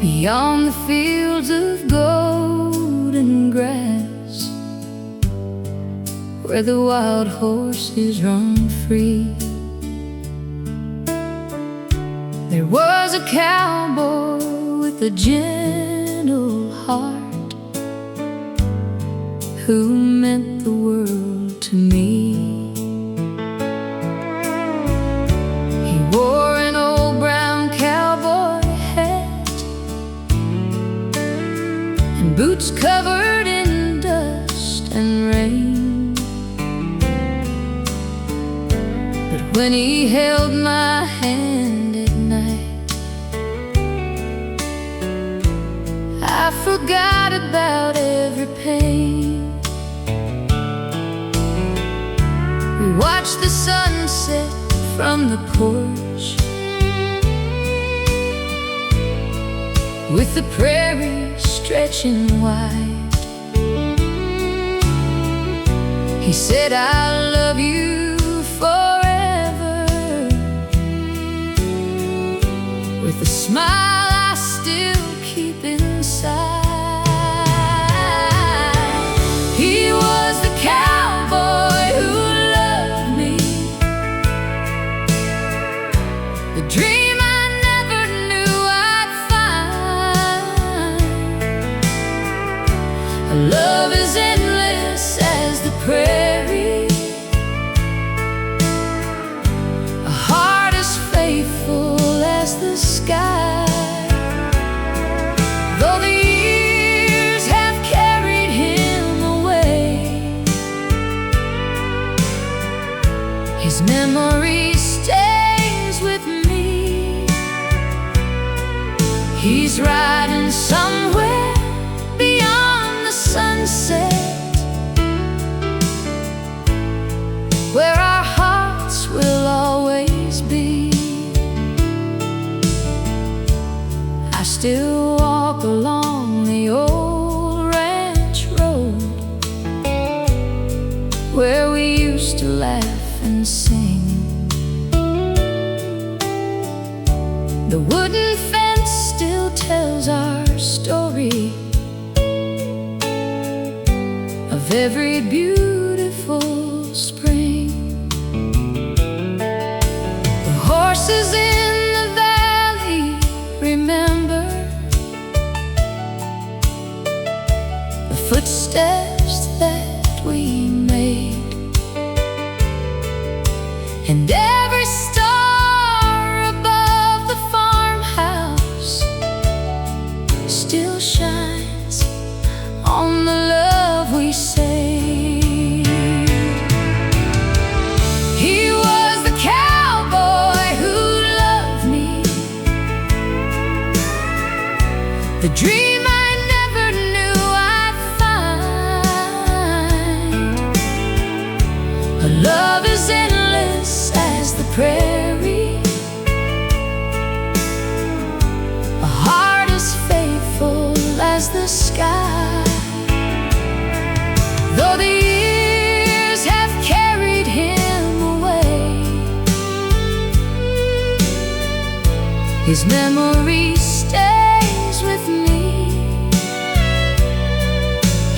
beyond the fields of golden grass, where the wild horses run free. There was a cowboy with a gentle heart who meant the world to me. He wore an old brown cowboy hat and boots covered in dust and rain. But when he held my hand at night, I forgot about every pain. We watched the sunset from the porch, with the prairie stretching wide. He said, "I'll love you forever," with a smile I still keep inside. He was the cowboy who loved me, the dream I never knew I'd find. A love as endless as the prairie, a heart as faithful as the sky. Though the years have carried him away, his memory stays with me. He's riding somewhere beyond the sunset, where our hearts will always be. I still walk along the old ranch road, where we used to laugh and sing. The wooden fence still tells our story of every beautiful spring. The horses in the valley remember the footsteps that we made, and every star above the farmhouse still shines on the love we saved. He was the cowboy who loved me, the dream I never knew I'd find. A love as endless as the prairie, a heart as faithful as the sky. Though the years have carried him away, his memory stays with me.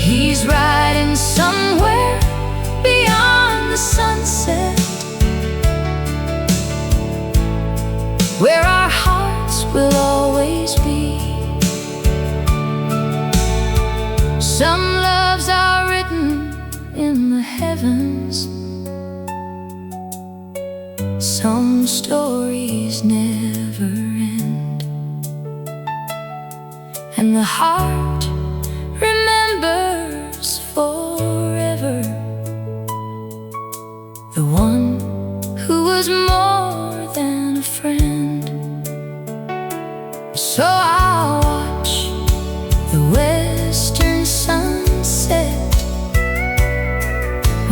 He's riding somewhere beyond the sunset, where our hearts will always be. Some loves are written in the heavens, some stories never end, and the heart remembers forever the one who was more than a friend. So I'll watch the western sunset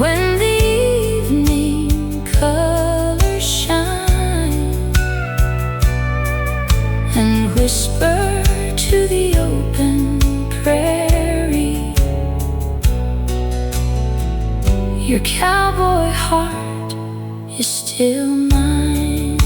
when the evening colors shine, and whisper to the open prairie, your cowboy heart is still mine.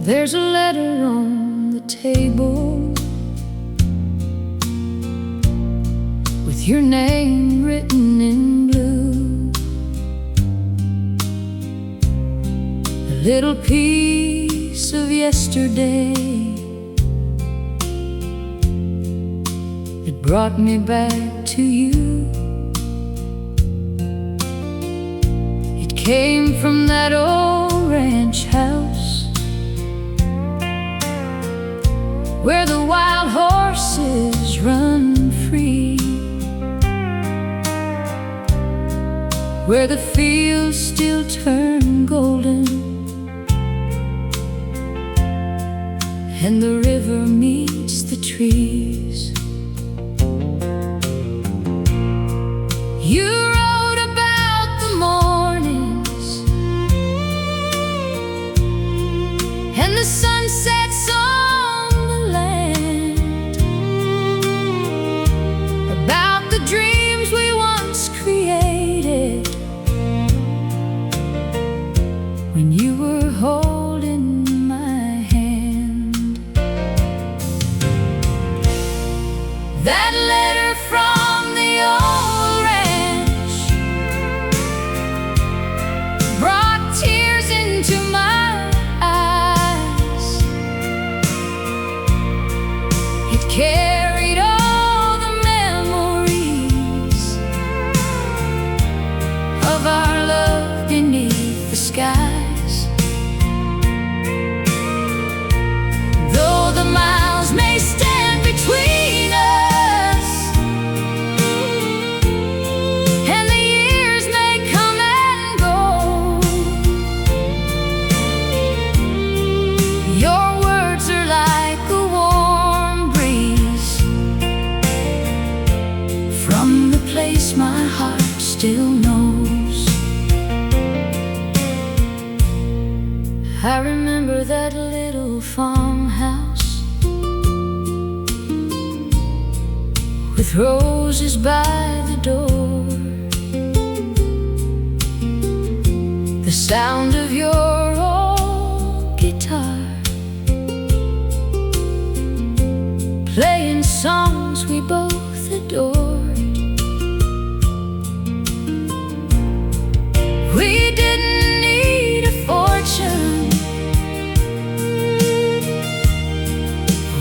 There's a letter on the table with your name written in blue, a little piece of yesterday. It brought me back to you. It came from that old ranch house where the wild horses run free, where the fields still turn golden and the river meets the trees. You wrote about the mornings and the sunsets on the land, about the dreams we once created when you were holding my hand. That letter from the old ranch brought tears into my eyes. It carried all the memories of our love beneath the skies. Though the miles may stand between us and the years may come and go, your words are like a warm breeze from the place my heart still knows. I remember that little farmhouse with roses by the door, the sound of your old guitar, playing songs we both adored. We didn't need a fortune,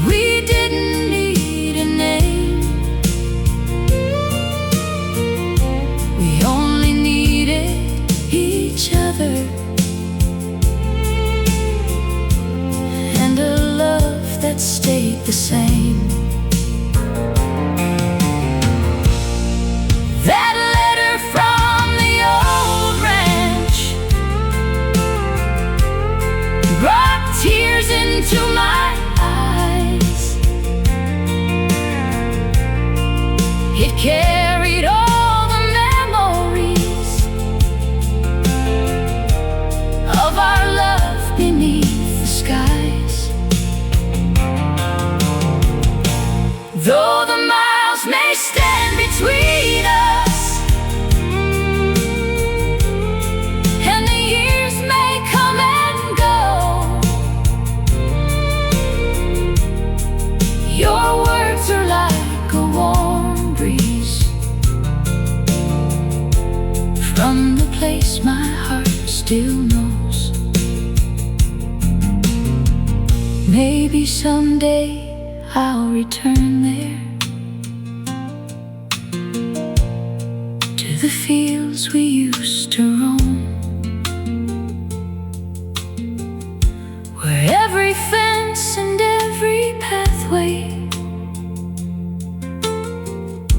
we didn't need a name, we only needed each other and a love that stayed the same. That letter from the old ranch brought tears into my eyes. It carried all the memories of our love beneath the skies. Though the miles may stand between us and the years may come and go, your words are like a warm breeze from the place my heart still knows. Maybe someday I'll return there to the fields we used to roam, where every fence and every pathway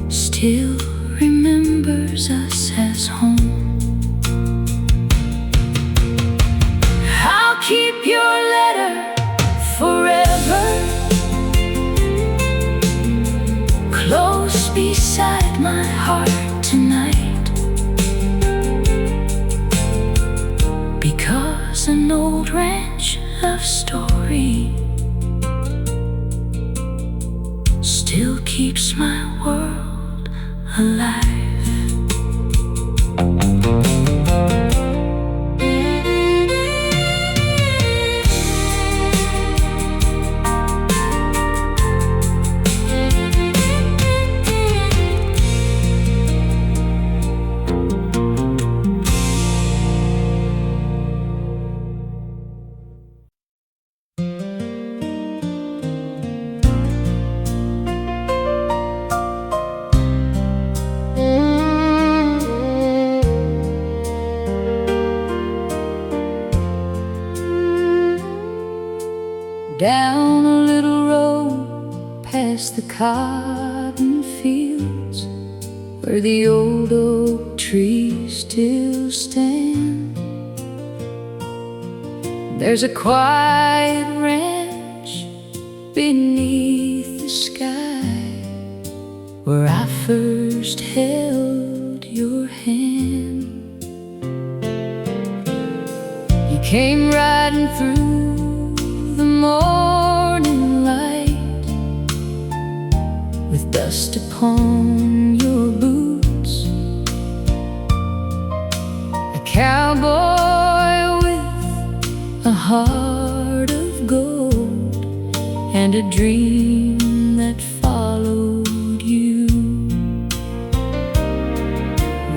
still remembers us as home. I'll keep your letter forever close beside my heart tonight, because an old ranch love story still keeps my world alive. down a little road past the cotton fields, where the old oak trees still stand. There's a quiet ranch beneath the sky, where I first held your hand. You came riding through the morning light, with dust upon your boots, a cowboy with a heart of gold and a dream that followed you.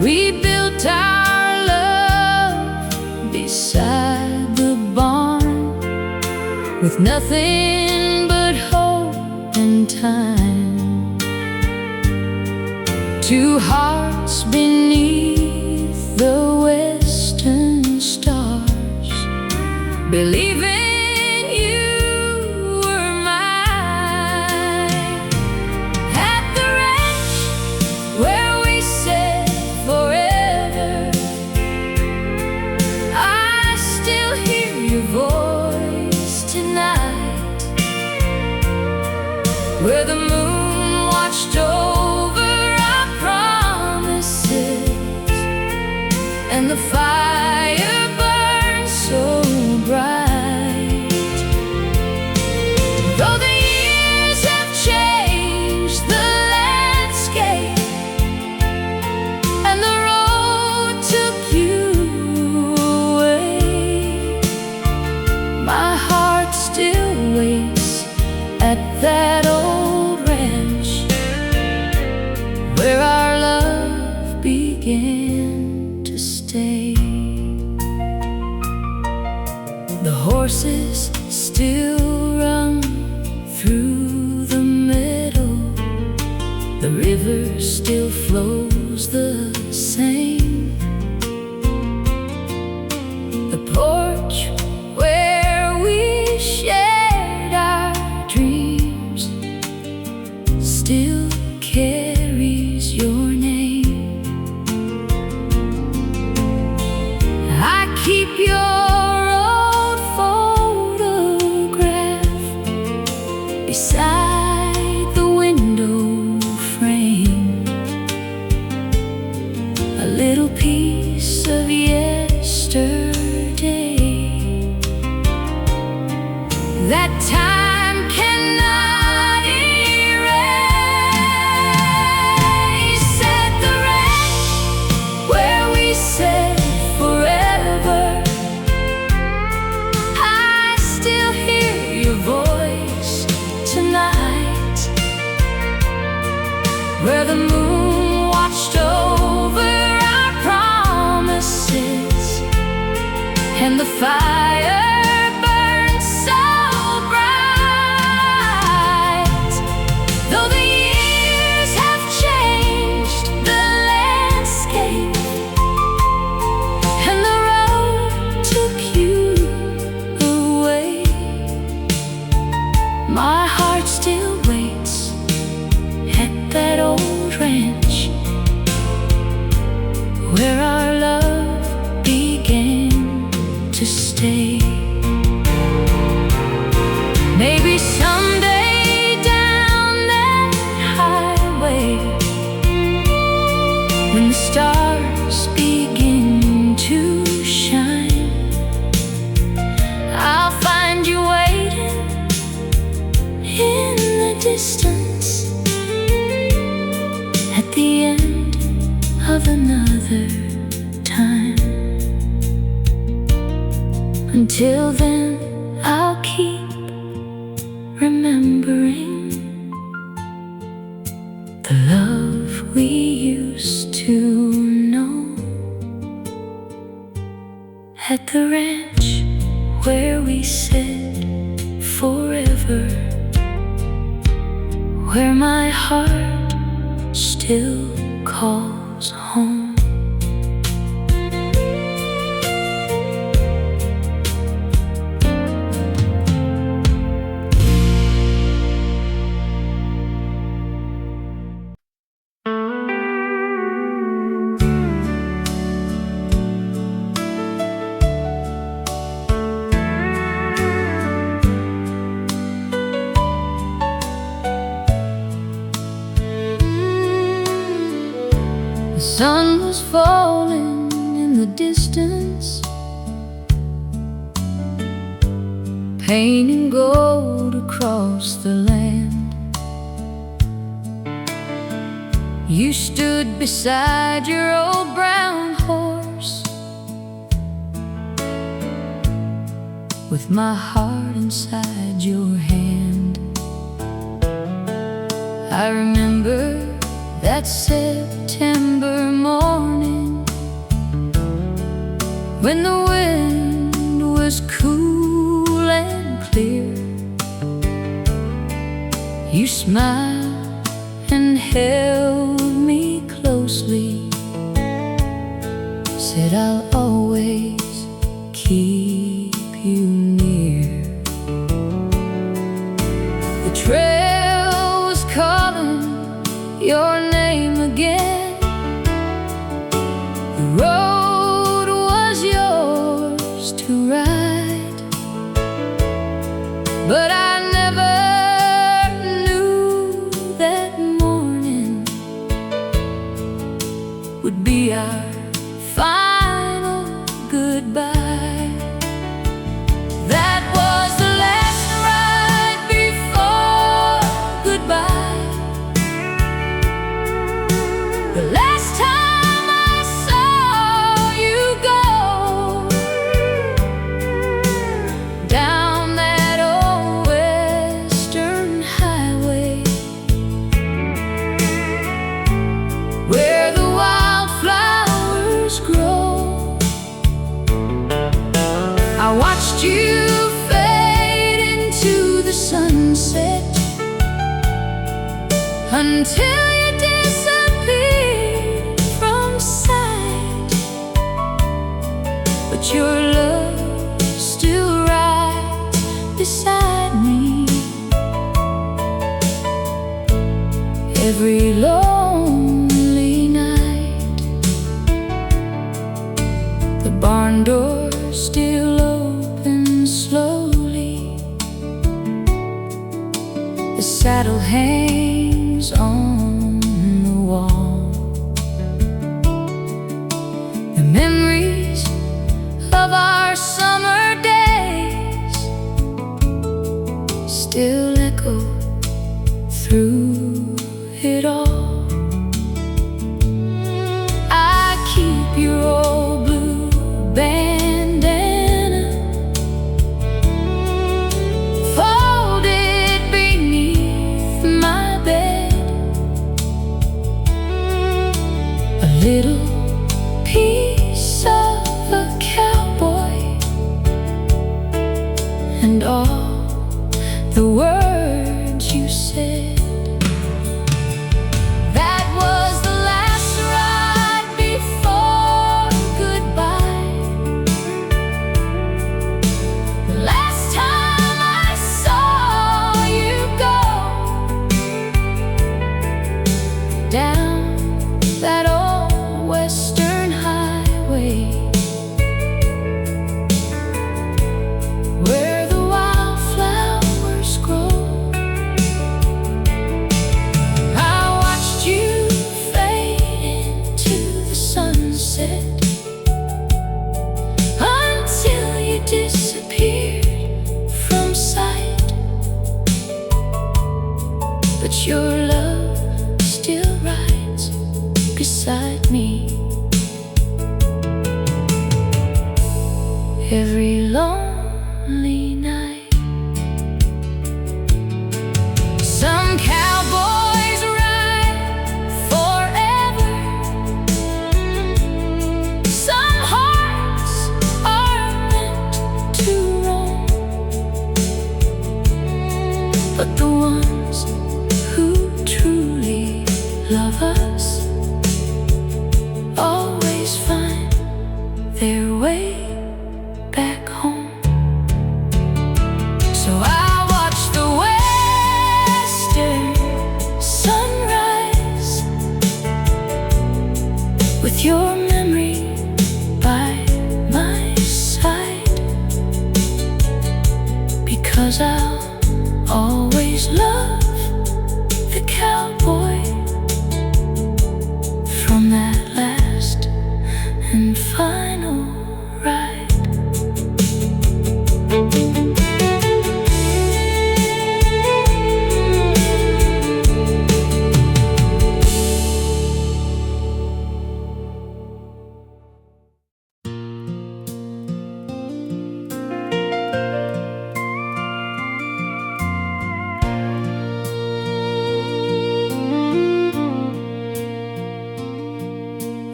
We built our love beside the barn, with nothing but hope and time. Two hearts beneath the western stars, believing you were mine. At the ranch where we said forever, I still hear your voice tonight, where the moon watched over our promises, and the fire burned so bright. Though the years have changed the landscape, and the road took you away, my heart still waits at that old ranch, where our love began to stay. The horses still run through the meadow, the river still flows the same. The porch where we shared our dreams still carries your name. I keep your old photograph beside the window frame, a little piece of yesterday that time cannot erase. At the ranch where we said forever, I still hear your voice tonight, where the moon watched over our promises, and the fire burned so bright. Though the years have changed the landscape, and the road took you away, my heart still waits at that old ranch, where our love began to stay. Maybe someday down that highway, when the stars begin to shine, I'll find you waiting in the distance, at the end of another time. Until then, I'll keep remembering the love we used to know, at the ranch where we said forever, where my heart still calls home. sun was falling in the distance, painting gold across the land. You stood beside your old brown horse, with my heart inside your hand. I remember that September morning, when the wind was cool and clear. You smiled and held me closely, said I'll always keep you near. The trail was calling your name again. The road was yours to ride, but I never knew that morning would be our final goodbye. That was the last ride before goodbye. The last time I saw you go down that old western highway, where the wildflowers grow. I watched you fade into the sunset until you disappeared from sight. But your love still rides beside me. Every lonely night, the barn door still opens slowly. The saddle hangs on the wall. The memories of our summer days still echo through it all. I keep your old blue bandana folded beneath my bed. A little piece of a cowboy, and all the words you said. That was the last ride before goodbye. The last time I saw you go down that old western highway, where the wildflowers grow. I watched you fade into the sunset until you disappeared from sight. But your love still rides beside me. Every lonely night, some cowboys ride forever, some hearts are meant to roam, but the ones who truly love us always find their way back home. So I watch the western sunrise with your memory by my side, because I'll always love the cowboy from that last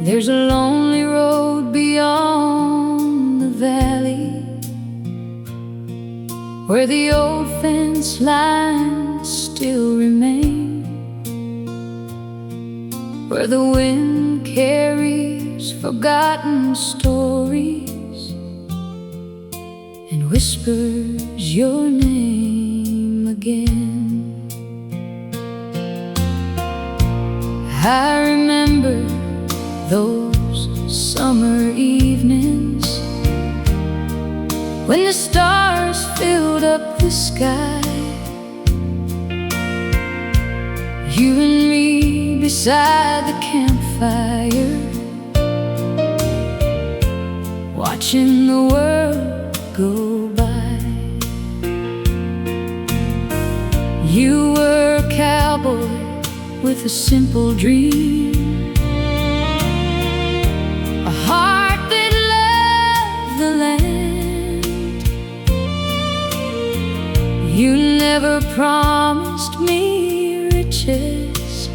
There's a lonely road beyond the valley, where the old fence lines still remain, where the wind carries forgotten stories and whispers your name again. I remember those summer evenings when the stars filled up the sky, you and me beside the campfire, watching the world go by. You were a cowboy with a simple dream, a heart that loved the land. You never promised me riches,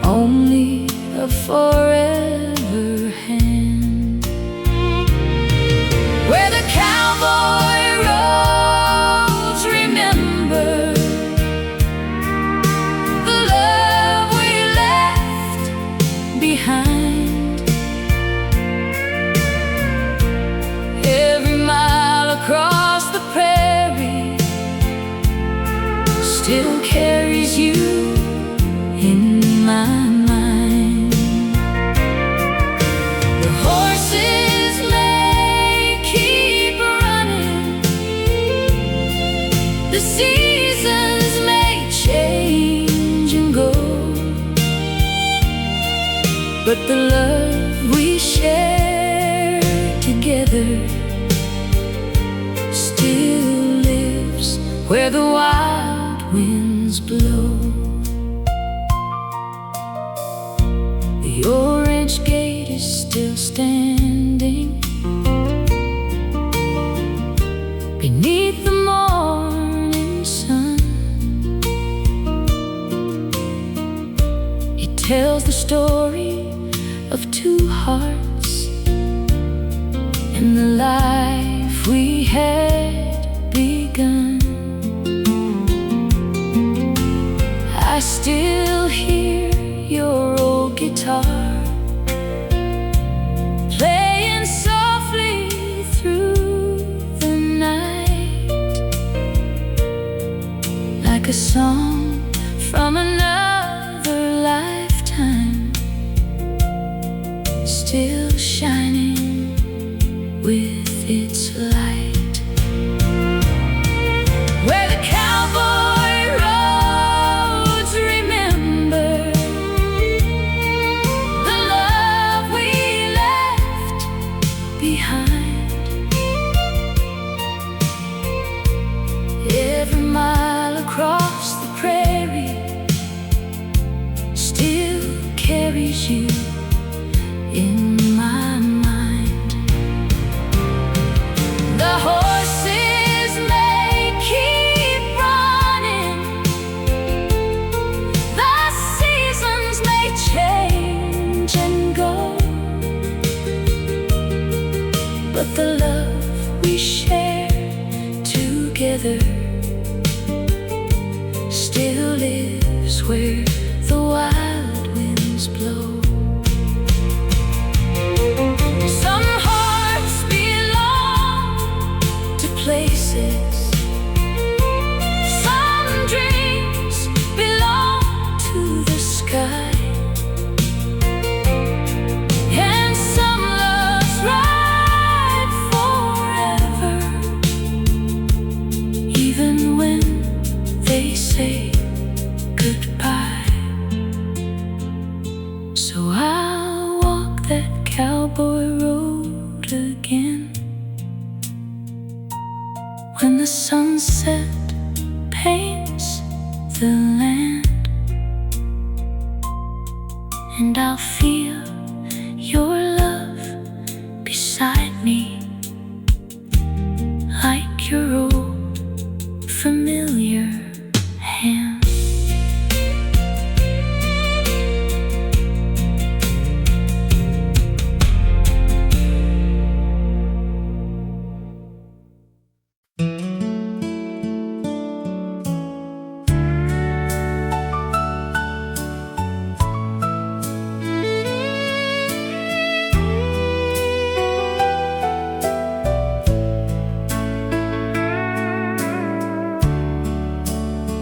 only a forever hand. Where the cowboy roads remember the love we left behind. Every mile across the prairie still carries you in my mind. The horses may keep running, the seasons may change and go, but the love we share together still lives where the wild winds blow. The orange gate is still standing beneath the morning sun. It tells the story of two hearts and the life we had begun. I still hear your old guitar playing softly through the night, like a song from another lifetime, still shining with its light. Where the cowboy roads remember the love we left behind. Every mile across the prairie still carries you in my mind. The horses may keep running, the seasons may change and go, but the love we share together still lives where the wild winds blow. Some hearts belong to places, some dreams belong to the sky, and some loves ride forever, even when they say goodbye. So I'll walk that cowboy road again when the sunset paints the land, and I'll feel your love beside me, like your old familiar hand.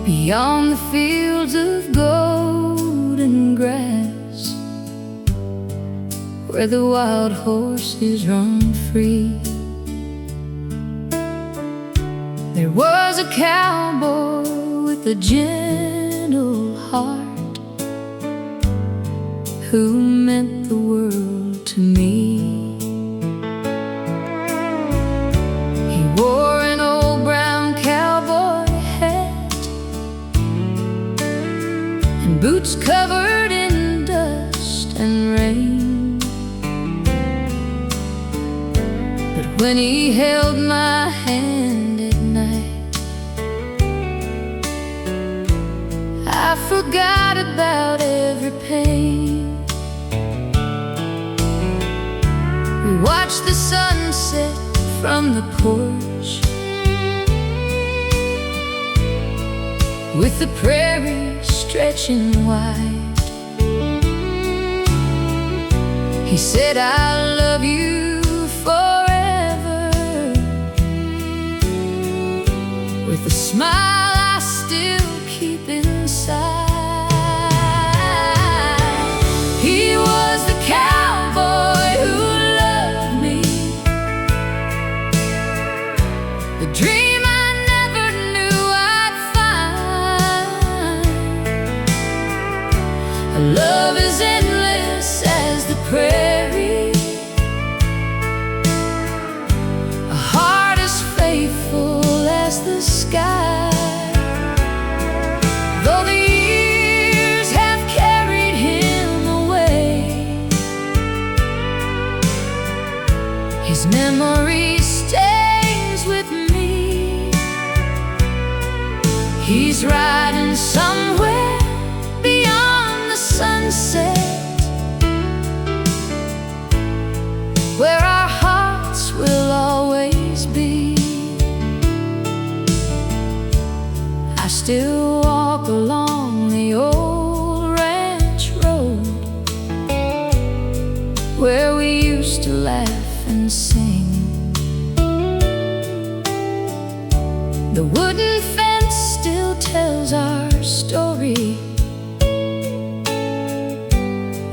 beyond the fields of golden grass, where the wild horses run free. There was a cowboy with a gentle heart who meant the world to me. He wore an old brown cowboy hat and boots covered in dust and rain. But when he held my hand at night, I forgot about every pain. We watched the sunset from the porch, with the prairie stretching wide. He said, "I'll love you forever," with a smile I still keep inside. He was the cowboy who loved me, the dream I never knew I'd find. A love as endless as the prairie, a heart as faithful as the sky. Though the years have carried him away, his memory stays with me. He's riding somewhere beyond the sunset, where our hearts will always be. I still walk along the old ranch road, where we used to laugh and sing. The wooden fence still tells our story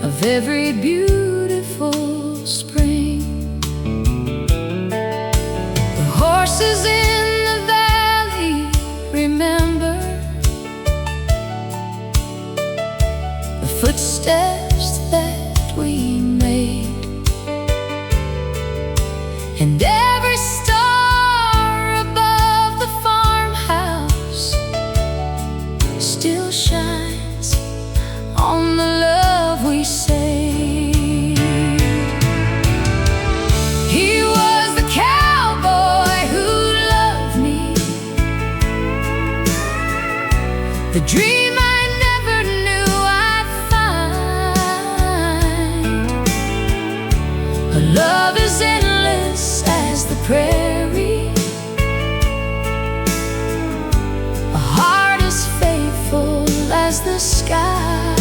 of every beautiful spring. The horses in the valley remember the footsteps that we made, and every star above the farmhouse still shines on the love we saved. He was the cowboy who loved me, the dream I never knew I'd find. A love as endless as the prairie, a heart as faithful as the sky.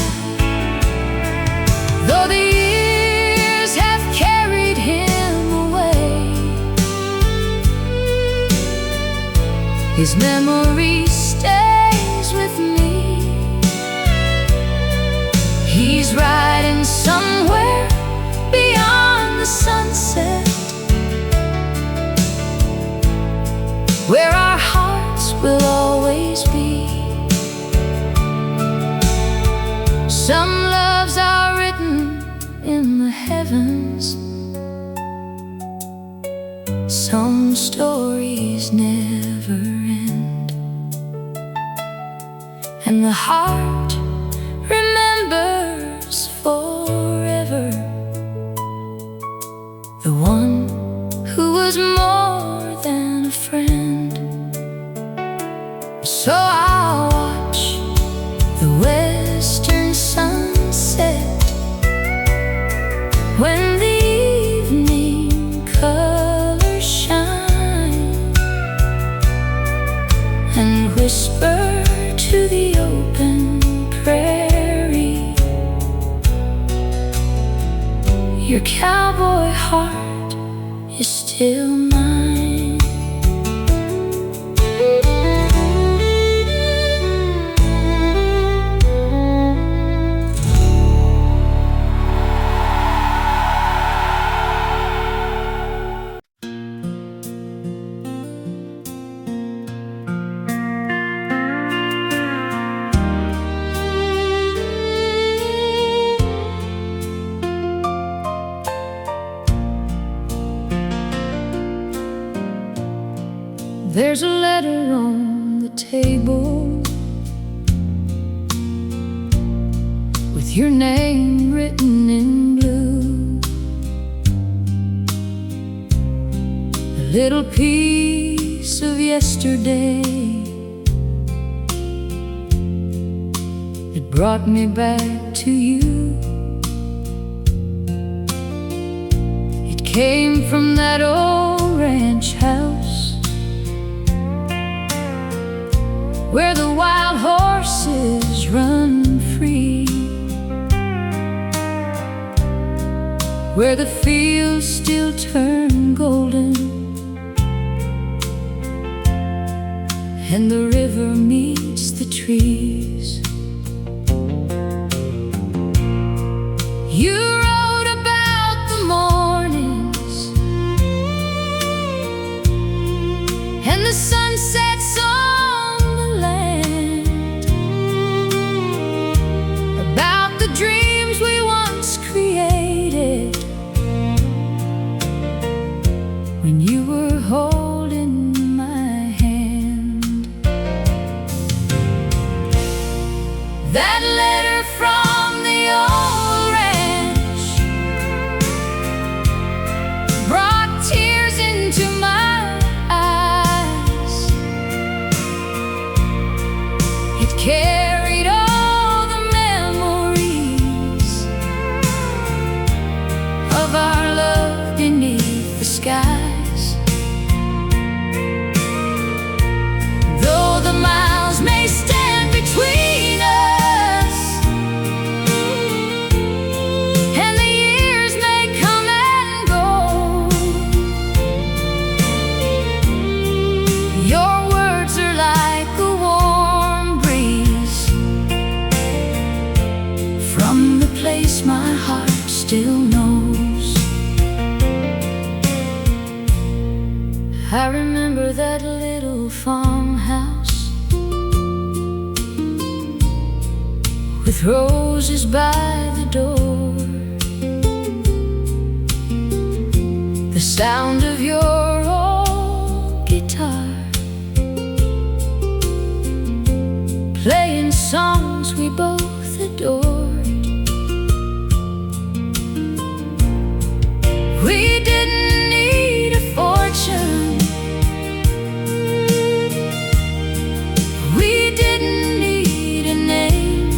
Though the years have carried him away, his memory stays with me. He's riding somewhere beyond the sunset, where our hearts will always be. Some loves are written in the heavens, some stories never end, and the heart remembers forever the one who was more than a friend. So I'll watch the western sunset when the evening colors shine, and whisper to the open prairie, your cowboy heart is still mine. table with your name written in blue, a little piece of yesterday that brought me back to you. It came from that old ranch house where the wild horses run free, where the fields still turn golden and the river meets the trees. You wrote about the mornings and the sunsets on the land, about the dreams we once created when you were holding my hand. That letter from the old ranch brought tears into my eyes. It carried all the memories of our love beneath the skies. Though the miles may stand between us and the years may come and go, your words are like a warm breeze from the place my heart still knows. I remember that little farmhouse with roses by the door, the sound of your old guitar, playing songs we both adored. We didn't need a fortune, we didn't need a name,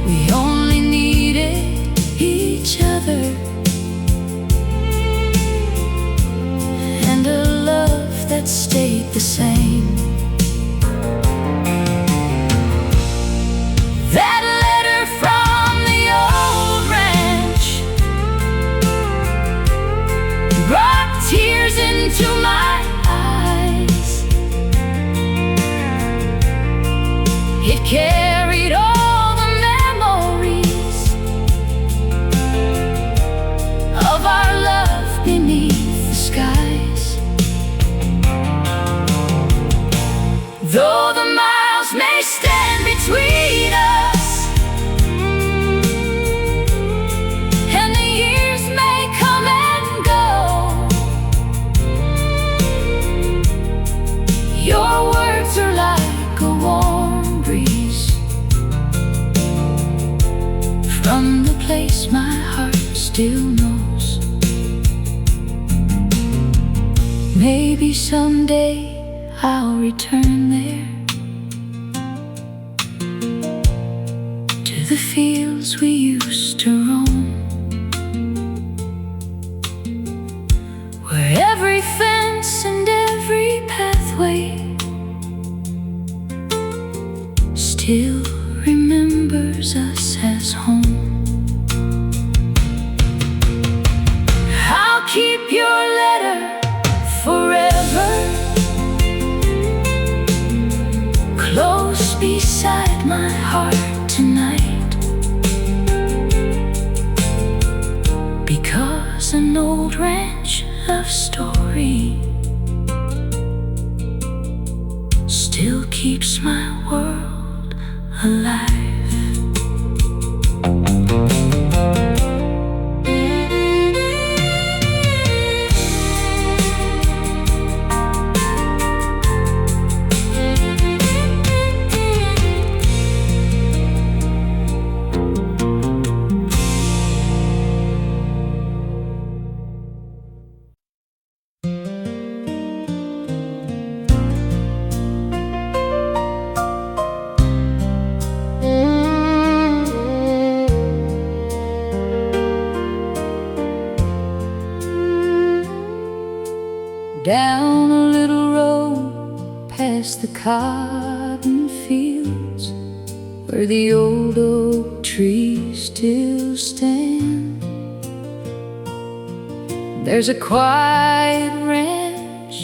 we only needed each other and a love that stayed the same. That letter from the old ranch brought tears into my eyes. It carried all the memories of our love beneath the skies. Though the miles may stand between us and the years may come and go, your words are like a warm breeze from the place my heart still knows. Maybe someday I'll return there to the fields we used to roam, where every fence and every pathway still remembers us as home. I'll keep your letter forever close beside my heart tonight, because an old ranch love story still keeps my world alive. down a little road past the cotton fields, where the old oak trees still stand. There's a quiet ranch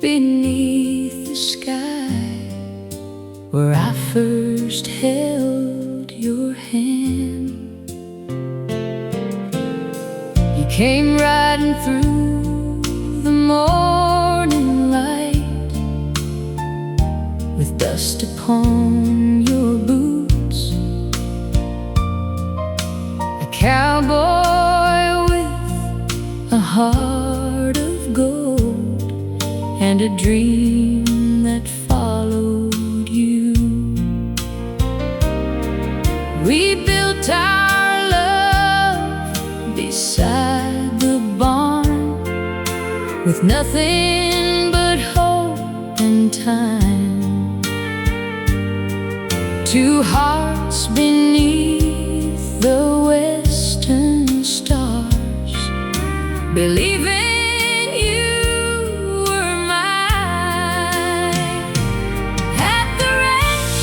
beneath the sky, where I first held your hand. You came riding through the morning light, with dust upon your boots, a cowboy with a heart of gold and a dream that followed you. We built our love beside the barn, with nothing but hope and time. Two hearts beneath the western stars, believing you were mine. At the ranch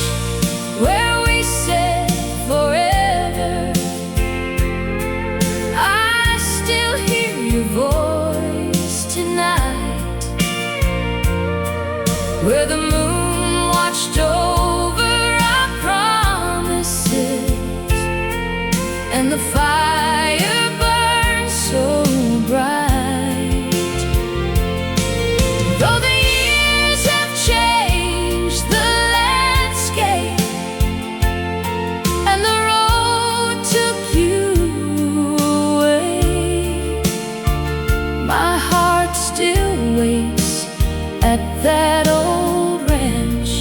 where we said forever, I still hear your voice tonight, where the moon watched over our promises, and the fire burned so bright. Though the years have changed the landscape, and the road took you away, my heart still waits at that old ranch,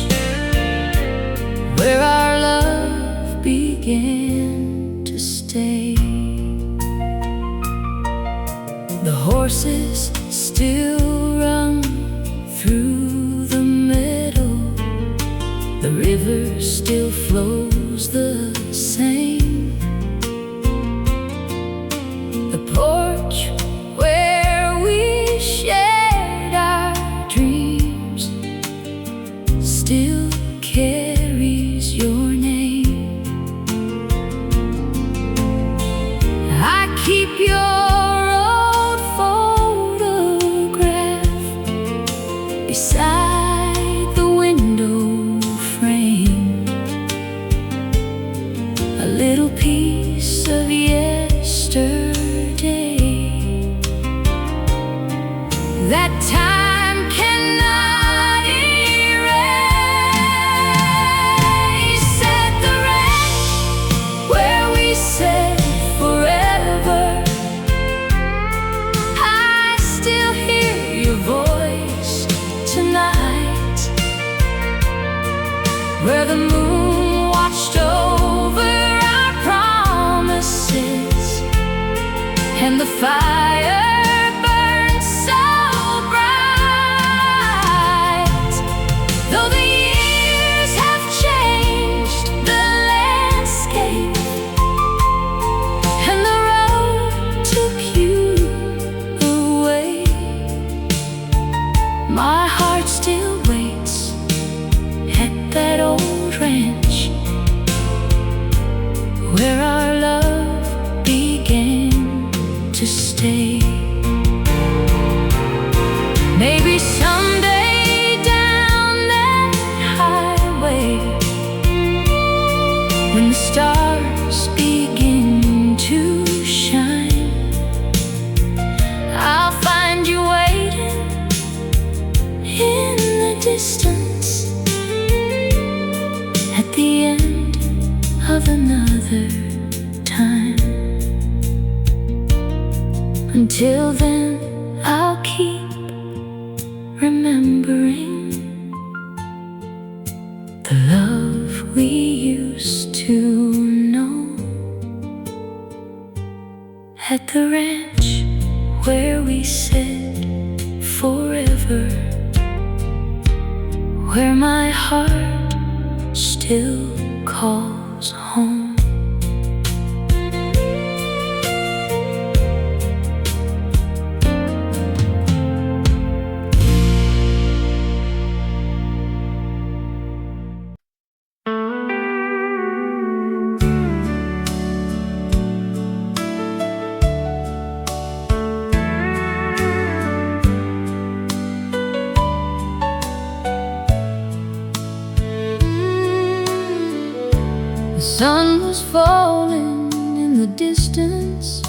where our love began to stay. The horses still run through the meadow, the river still flows the same. The porch where we shared our dreams still carries your name. I keep your old photograph beside the window frame, a little piece of yesterday that time cannot erase. At the ranch where we said forever, I still hear your voice tonight, where the moon watched over our promises, and the fire burned so bright. Though the years have changed the landscape, and the road took you away, my heart still waits at that old ranch, where our love began to stay. Maybe someday down that highway, when the stars begin to shine, I'll find you waiting in the distance, at the end of another time. Until then, I'll keep remembering the love we used to know, at the ranch where we said forever, where my heart still calls home. sun was falling in the distance,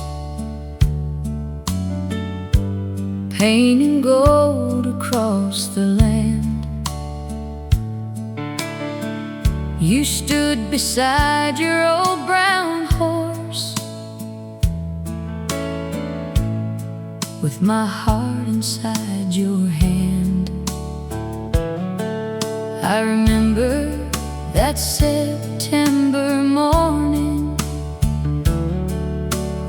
painting gold across the land. You stood beside your old brown horse, with my heart inside your hand. I remember that September morning,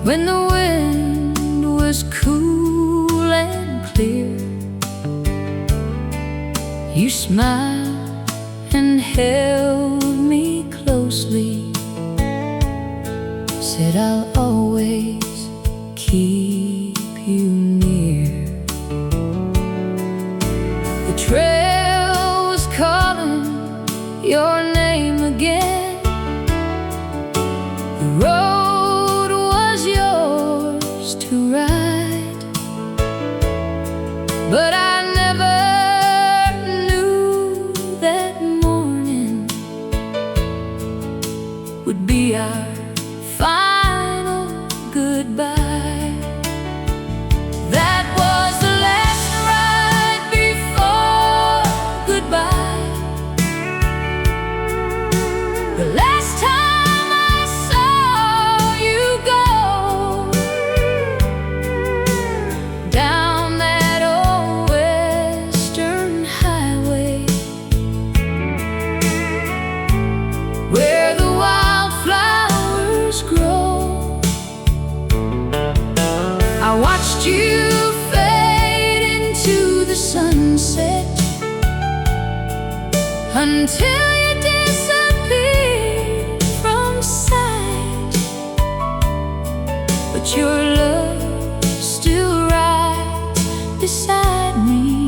when the wind was cool and clear. You smiled and held me closely, said I'll always keep you near. The trail was calling your name again. The road was yours to ride, but I never knew that morning would be our final goodbye. That was the last ride before goodbye. The last time I saw you go down that old western highway, where the wildflowers grow. I watched you fade into the sunset until you disappeared from sight. But your love still rides beside me.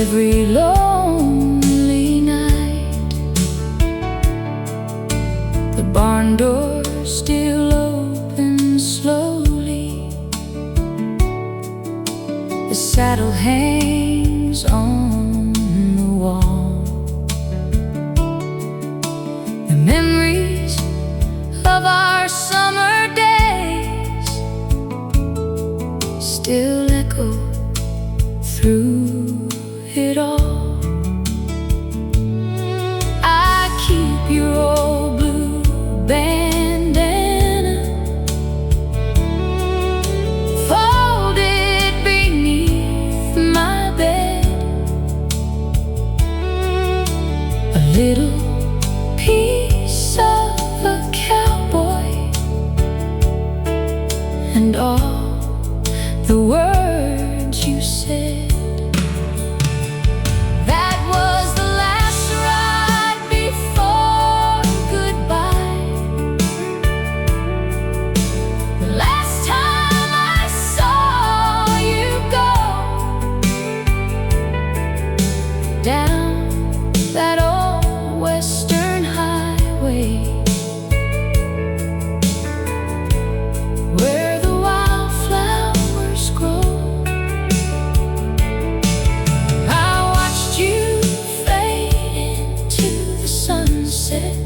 Every lonely night, the barn door still opens slowly. The saddle hangs on the wall. The memories of our summer days still echo through it all. I keep your old blue bandana folded beneath my bed. A little piece of a cowboy, and all the words you said. That was the last ride before goodbye. The last time I saw you go down that old western highway, where the wildflowers grow. I watched you fade into the sunset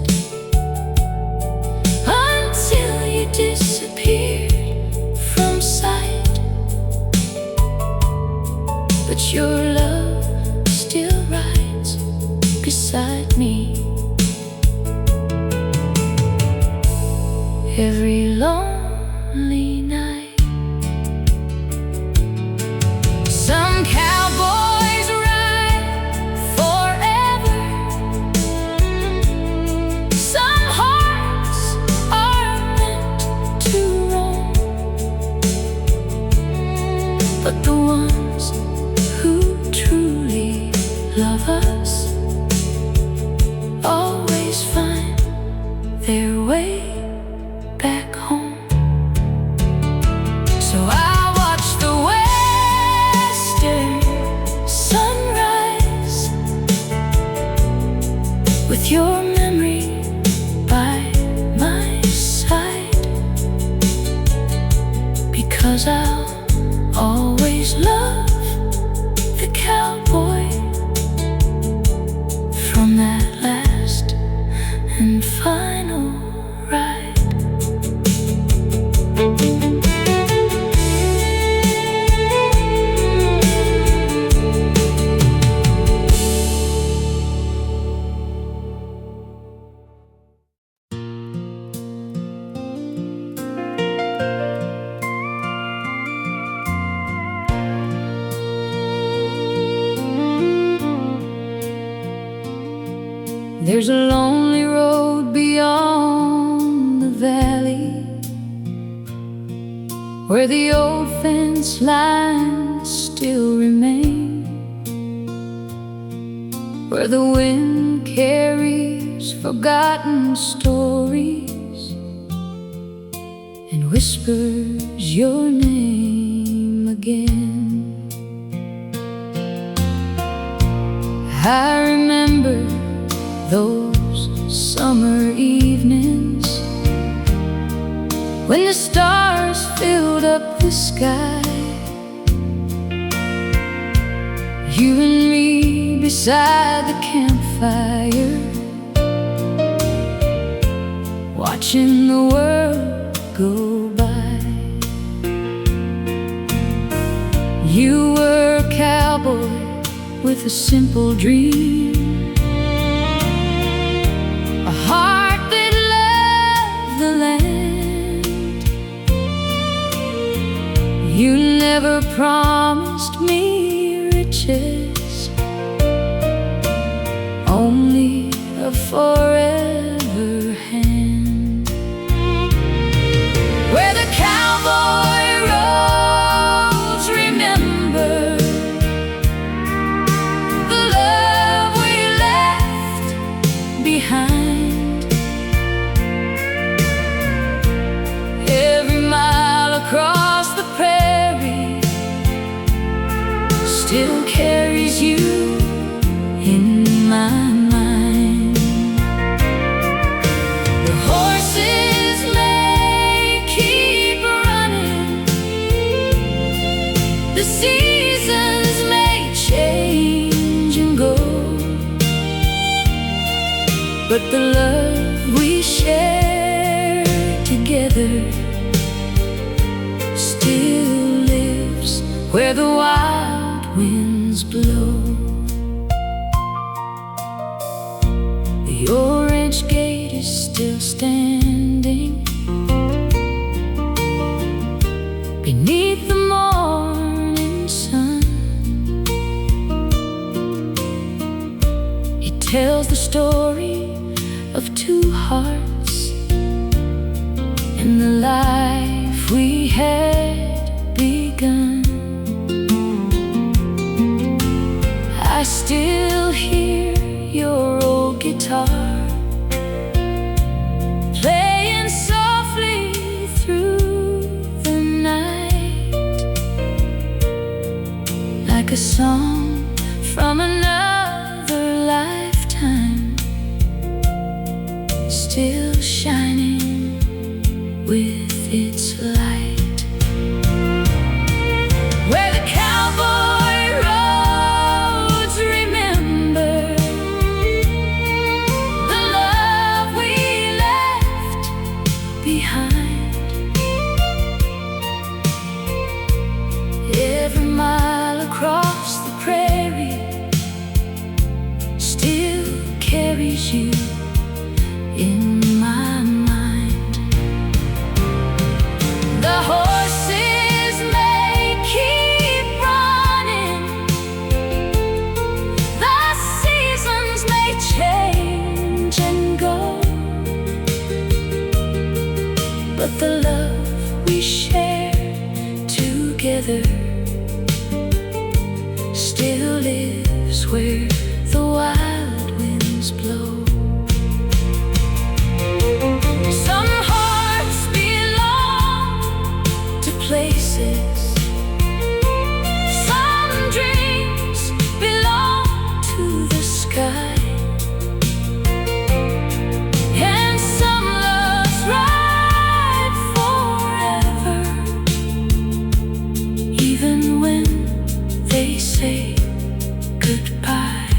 until you disappeared from sight. But your love still rides beside me. Every lonely night, some cowboys ride forever, some hearts are meant to roam, but the ones who truly love us always find their way back home. So I watch the western sunrise with your memory by my side, because I'll always love the cowboy from that last There's a lonely road beyond the valley, where the old fence lines still remain, where the wind carries forgotten stories and whispers your name again. I remember those summer evenings when the stars filled up the sky, you and me beside the campfire, watching the world go by. You were a cowboy with a simple dream, a heart that loved the land. You never promised me riches, only a forever hand. Where the cowboy roads remember the love we left behind. Every mile across the prairie still carries you in my mind. The horses may keep running, the seasons may change and go, but the love we share together still lives where the wild winds blow. The orange gate is still standing beneath the morning sun. It tells the story of two hearts and the life we had begun. I still hear your old guitar playing softly through the night, like a song from another lifetime, still shining with its light. Where the cowboy roads remember the love we left behind. Every mile across the prairie still carries you in my mind. The horses may keep running, the seasons may change and go, but the love we share together still lives where the wild winds blow. Some hearts belong to places, some dreams belong to the sky, and some loves ride forever, even when they say goodbye.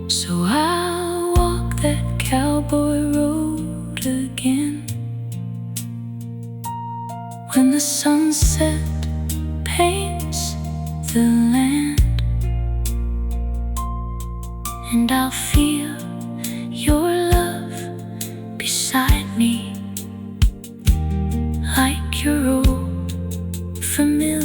So I'll walk that cowboy road again when the sunset paints the land, and I'll feel your love beside me, like your old familiar